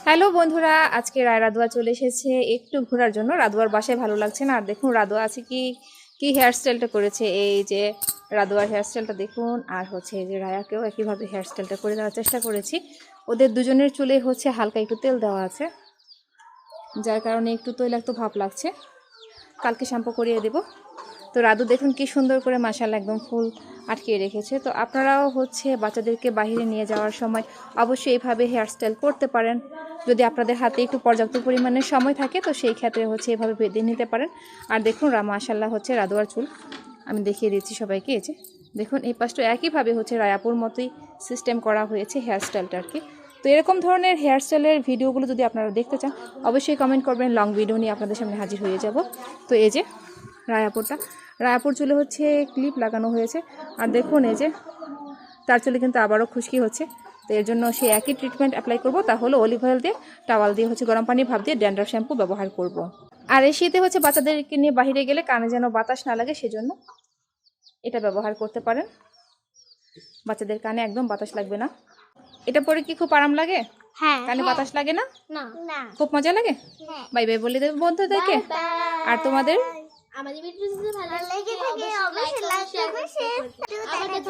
Hello বন্ধুরা, আজকে রাদুয়া চলে এসেছে একটু ঘোরার জন্য। রাদুয়ার বাসায় ভালো লাগছে না। আর দেখুন রাদুয়া আছে কি কি হেয়ার স্টাইলটা করেছে। এই যে রাদুয়ার হেয়ার স্টাইলটা দেখুন, আর হচ্ছে এই যে রায়াকেও একইভাবে হেয়ার স্টাইলটা করে দেওয়ার চেষ্টা করেছি। ওদের দুজনের চুলে হচ্ছে হালকা একটু তেল দেওয়া আছে, যার কারণে একটু তৈলাক্ত ভাব লাগছে। কালকে শ্যাম্পু করিয়ে দেব। তো রাদু দেখুন কি সুন্দর করে মাশাআল্লাহ একদম ফুল আটকিয়ে রেখেছে। তো আপনারাও হচ্ছে বাচ্চাদেরকে বাইরে নিয়ে যাওয়ার সময় অবশ্যই এইভাবে হেয়ার স্টাইল করতে পারেন। যদি আপনাদের হাতে একটু পর্যাপ্ত পরিমাণে সময় থাকে তো সেই ক্ষেত্রে হচ্ছে এভাবে বেঁধে নিতে পারেন। আর দেখুন মাশাআল্লাহ হচ্ছে রাদুয়ার চুল আমি দেখিয়ে দিচ্ছি সবাইকে। এই যে দেখুন এই পাশটা একইভাবে হচ্ছে রায়াপুর মতোই সিস্টেম করা হয়েছে হেয়ার স্টাইলটা আর কি। তো এরকম ধরনের হেয়ার স্টাইলের ভিডিওগুলো যদি আপনারা দেখতে চান অবশ্যই কমেন্ট করবেন, লং ভিডিও নিয়ে আপনাদের সামনে হাজির হয়ে যাব। তো এই যে রায়াপুর চুলে হচ্ছে ক্লিপ লাগানো হয়েছে। আর দেখুন এই যে তার চুলে কিন্তু আবারও খুশকি হচ্ছে। তো এর জন্য সে একই ট্রিটমেন্ট অ্যাপ্লাই করব, তাহলে অলিভ অয়েল দিয়ে টাওয়াল দিয়ে হচ্ছে গরম পানি ভাপ দিয়ে ড্যান্ড্রাফ শ্যাম্পু ব্যবহার করব। আর এই শীতে হচ্ছে বাচ্চাদেরকে নিয়ে বাইরে গেলে কানে যেন বাতাস না লাগে, সেজন্য এটা ব্যবহার করতে পারেন। বাচ্চাদের কানে একদম বাতাস লাগবে না। এটা পরে কি খুব আরাম লাগে? হ্যাঁ। কানে বাতাস লাগে না? না। খুব মজা লাগে। বাই বাই বলে দেবে বন্ধুদেরকে। আর তোমাদের আমাদের ভিডিও যদি ভালো লাগে থাকে অবশ্যই লাইক করবে, শেয়ার করবে। আমাদের